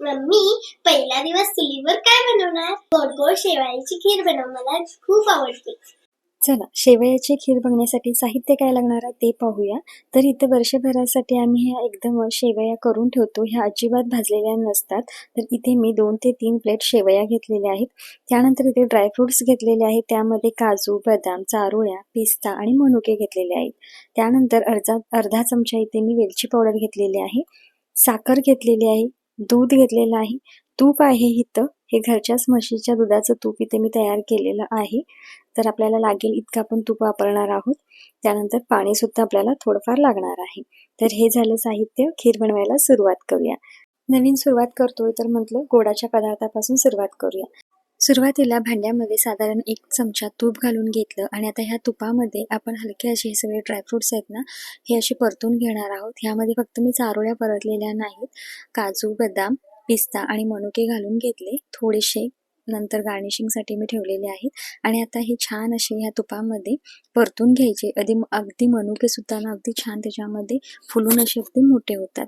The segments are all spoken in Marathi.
मम्मी, पहिला दिवस चुलीवर काय बनवणार? गोड गोड शेवयाची खीर बनव, मला खूप आवडते. चला, शेवयाची खीर बनवण्यासाठी साहित्य काय लागणार आहे ते पाहूया. तर इथे वर्षभरासाठी आम्ही ह्या एकदम शेवया करून ठेवतो. ह्या अजिबात भाजलेल्या नसतात. तर इथे मी 2 ते 3 प्लेट शेवया घेतलेल्या आहेत. त्यानंतर इथे ड्रायफ्रुट्स घेतलेले आहेत. त्यामध्ये काजू, बदाम, चारोळ्या, पिस्ता आणि मनुके घेतलेले आहेत. त्यानंतर अर्धा चमचा इथे मी वेलची पावडर घेतलेली आहे. साखर घेतलेली आहे. दूध घेतलेलं आहे. तूप आहे इथं. हे घरच्याच म्हशीच्या दुधाचं तूप इथे मी तयार केलेलं आहे. तर आपल्याला लागेल इतकं आपण तूप वापरणार आहोत. त्यानंतर पाणी सुद्धा आपल्याला थोडंफार लागणार आहे. तर हे झालं साहित्य. खीर बनवायला सुरुवात करूया. नवीन सुरुवात करतोय तर म्हटलं गोडाच्या पदार्थापासून सुरुवात करूया. सुरुवातीला भांड्यामध्ये साधारण 1 चमचा तूप घालून घेतलं आणि आता ह्या तुपामध्ये आपण हलके असे हे सगळे ड्रायफ्रुट्स आहेत ना, हे असे परतून घेणार आहोत. ह्यामध्ये फक्त मी चारोळ्या परतलेल्या नाहीत. काजू, बदाम, पिस्ता आणि मनुके घालून घेतले. थोडेसे नंतर गार्निशिंगसाठी मी ठेवलेले आहेत. आणि आता हे छान असे ह्या तुपामध्ये परतून घ्यायचे. अगदी मनुके सुद्धा ना अगदी छान त्याच्यामध्ये फुलून असे अगदी मोठे होतात.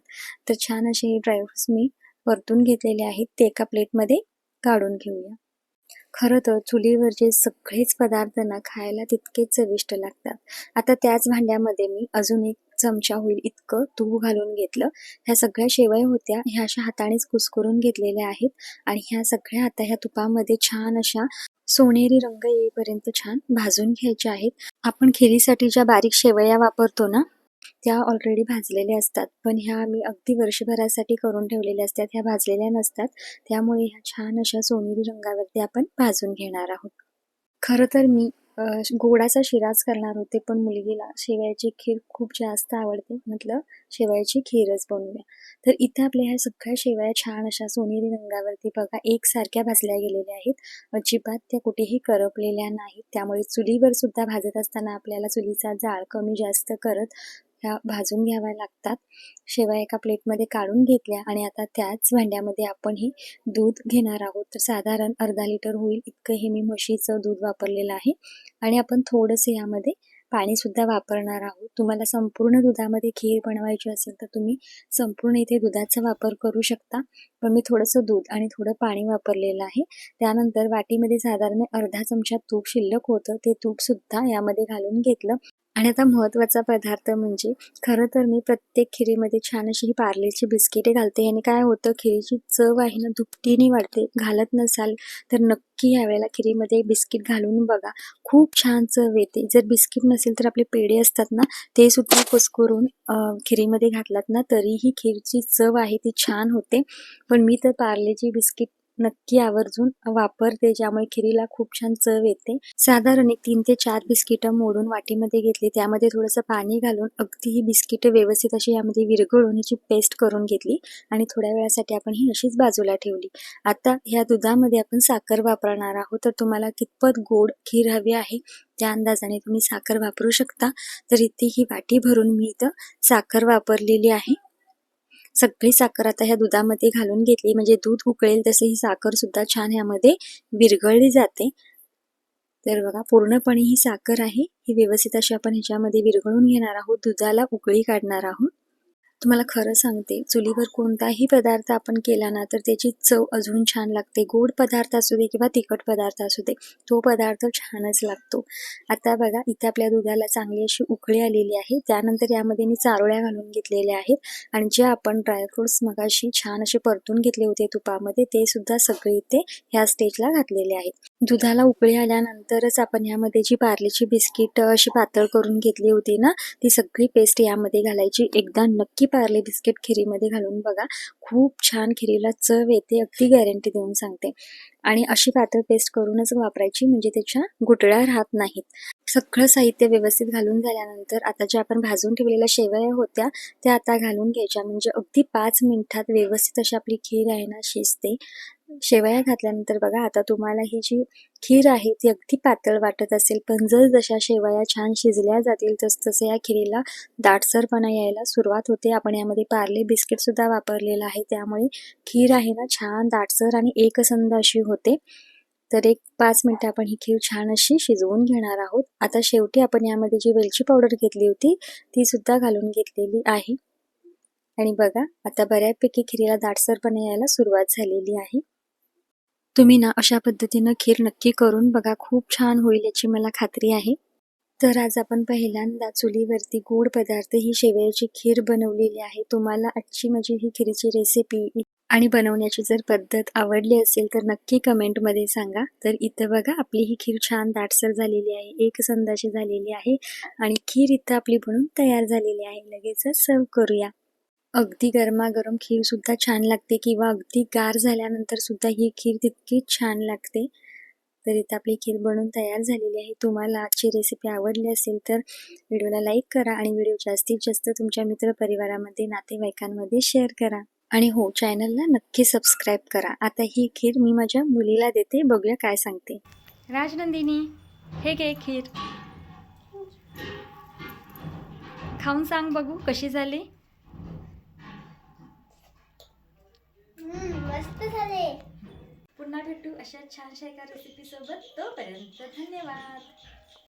तर छान असे हे ड्रायफ्रुट्स मी परतून घेतलेले आहेत. ते एका प्लेटमध्ये काढून घेऊया. खरं तर चुलीवरचे सगळेच पदार्थ ना खायला तितकेच चविष्ट लागतात. आता त्याच भांड्यामध्ये मी अजून 1 चमचा होईल इतकं तूप घालून घेतलं. ह्या सगळ्या शेवया होत्या, ह्या अशा हातानेच कुस्करून घेतलेल्या आहेत आणि ह्या सगळ्या आता ह्या तुपामध्ये छान अशा सोनेरी रंग येईपर्यंत छान भाजून घ्यायच्या आहेत. आपण खिरीसाठी ज्या बारीक शेवया वापरतो ना, त्या ऑलरेडी भाजलेल्या असतात. पण ह्या मी अगदी वर्षभरासाठी करून ठेवलेल्या असतात. ह्या भाजलेल्या नसतात. त्यामुळे ह्या छान अशा सोनेरी रंगावरती आपण भाजून घेणार आहोत. खरं तर मी गोडाचा शिराच करणार होते, पण मुलगीला शेवयाची खीर खूप जास्त आवडते. म्हटलं शेवयाची खीरच बनवूया. तर इथे आपल्या ह्या सगळ्या शेवया छान अशा सोनेरी रंगावरती बघा एकसारख्या भाजल्या गेलेल्या आहेत. अजिबात त्या कुठेही करपलेल्या नाहीत. त्यामुळे चुलीवर सुद्धा भाजत असताना आपल्याला चुलीचा जाळ कमी जास्त करत ह्या भाजून घ्याव्या लागतात. शेवया एका प्लेटमध्ये काढून घेतल्या आणि आता त्याच भांड्यामध्ये आपण हे दूध घेणार आहोत. तर साधारण अर्धा लिटर होईल इतकं हे मी म्हशीचं दूध वापरलेलं आहे आणि आपण थोडंसं यामध्ये पाणी सुद्धा वापरणार आहोत. तुम्हाला संपूर्ण दुधामध्ये खीर बनवायची असेल तर तुम्ही संपूर्ण इथे दुधाचा वापर करू शकता. पण मी थोडंसं दूध आणि थोडं पाणी वापरलेलं आहे. त्यानंतर वाटीमध्ये साधारण अर्धा चमचा तूप शिल्लक होतं. ते तूप सुद्धा यामध्ये घालून घेतलं. आणि आता महत्त्वाचा पदार्थ म्हणजे खरं तर मी प्रत्येक खिरीमध्ये छान अशी ही पार्लेची बिस्किटे घालते. आणि काय होतं, खिरीची चव आहे ना दुपटीने वाढते. घालत नसाल तर नक्की यावेळेला खिरीमध्ये बिस्किट घालून बघा, खूप छान चव येते. जर बिस्किट नसेल तर आपले पेढे असतात ना, ते सुद्धा कुस्करून खिरीमध्ये घातलात ना तरीही खीरची चव आहे ती छान होते. पण मी तर पार्लेची बिस्किट नक्की आवर्जून वापरते, ज्यामुळे खिरीला खूप छान चव येते. साधारण 3 ते 4 बिस्किटं मोडून वाटीमध्ये घेतली. त्यामध्ये थोडंसं पाणी घालून अगदी ही बिस्किटं व्यवस्थित अशी यामध्ये विरघळून ह्याची पेस्ट करून घेतली आणि थोड्या वेळासाठी आपण ही अशीच बाजूला ठेवली. आता ह्या दुधामध्ये आपण साखर वापरणार आहोत. तर तुम्हाला कितपत गोड खीर हवी आहे त्या अंदाजाने तुम्ही साखर वापरू शकता. तर इथे ही वाटी भरून मी इथं साखर वापरलेली आहे. सगळी साखर आता ह्या दुधामध्ये घालून घेतली, म्हणजे दूध उकळेल तसे ही साखर सुद्धा छान ह्यामध्ये विरघळली जाते. तर बघा पूर्णपणे ही साखर आहे ही व्यवस्थित अशी आपण ह्याच्यामध्ये विरघळून घेणार आहोत. दुधाला उकळी काढणार आहोत. तुम्हाला खरं सांगते, चुलीवर कोणताही पदार्थ आपण केला ना तर त्याची चव अजून छान लागते. गोड पदार्थ असू दे किंवा तिखट पदार्थ असू दे, तो पदार्थ छानच लागतो. आता बघा इथे आपल्या दुधाला चांगली अशी उकळी आलेली आहे. त्यानंतर यामध्ये मी चारोळ्या घालून घेतलेल्या आहेत आणि जे आपण ड्रायफ्रुट्स मगाशी छान असे परतून घेतले होते तुपामध्ये, ते सुद्धा सगळे इथे ह्या स्टेजला घातलेले आहेत. दुधाला उकळी आल्यानंतरच आपण यामध्ये जी पार्लेची बिस्किट अशी पातळ करून घेतली होती ना, ती सगळी पेस्ट यामध्ये घालायची. एकदा नक्की पार्ले बिस्किट खिरीमध्ये घालून बघा, खूप छान खिरीला चव येते, अगदी गॅरंटी देऊन सांगते. आणि अशी पातळ पेस्ट करूनच वापरायची, म्हणजे त्याच्या गुठळ्या राहत नाहीत. सगळं साहित्य व्यवस्थित घालून झाल्यानंतर आता ज्या आपण भाजून ठेवलेल्या शेवया होत्या त्या आता घालून घ्यायच्या, म्हणजे अगदी 5 मिनिटात व्यवस्थित अशी आपली खीर आहे ना शिजते. शेवया घातल्यानंतर बघा आता तुम्हाला ही जी खीर आहे ती अगदी पातळ वाटत असेल, पण जशा शेवया छान शिजल्या जातील तसतसं या खिरीला दाटसरपणा यायला सुरुवात होते. आपण यामध्ये पार्ले बिस्किट सुद्धा वापरलेलं आहे, त्यामुळे खीर आहे ना छान दाटसर आणि एकसंध अशी होते. तर 5 मिनिटं आपण ही खीर छान अशी शिजवून घेणार आहोत. आता शेवटी आपण यामध्ये जी वेलची पावडर घेतली होती ती सुद्धा घालून घेतलेली आहे. आणि बघा आता बऱ्यापैकी खिरीला दाटसरपणा यायला सुरुवात झालेली आहे. तुम्ही ना अशा पद्धतीनं खीर नक्की करून बघा, खूप छान होईल याची मला खात्री आहे. तर आज आपण पहिल्यांदा चुलीवरती गोड पदार्थ ही शेवयाची खीर बनवलेली आहे. तुम्हाला आजची माझी ही खीरची रेसिपी आणि बनवण्याची जर पद्धत आवडली असेल तर नक्की कमेंटमध्ये सांगा. तर इथं बघा आपली ही खीर छान दाटसर झालेली आहे, एकसंध झालेली आहे आणि खीर इथं आपली बनून तयार झालेली आहे. लगेचच सर्व करूया. अगदी गरमागरम खीर सुद्धा छान लागते किंवा अगदी गार झाल्यानंतर सुद्धा ही खीर तितकीच छान लागते. तर इथं आपली खीर बनून तयार झालेली आहे. तुम्हाला आजची रेसिपी आवडली असेल तर व्हिडिओला लाईक करा आणि व्हिडिओ जास्तीत जास्त तुमच्या मित्रपरिवारामध्ये, नातेवाईकांमध्ये शेअर करा. आणि हो, चॅनलला नक्की सबस्क्राईब करा. आता ही खीर मी माझ्या मुलीला देते, बघूया काय सांगते. राजनंदिनी, हे घे खीर, खाऊन सांग बघू कशी झाली. मस्त झाले. पुन्हा भेटू अशा छानशा एका रेसिपी सोबत. तोपर्यंत धन्यवाद.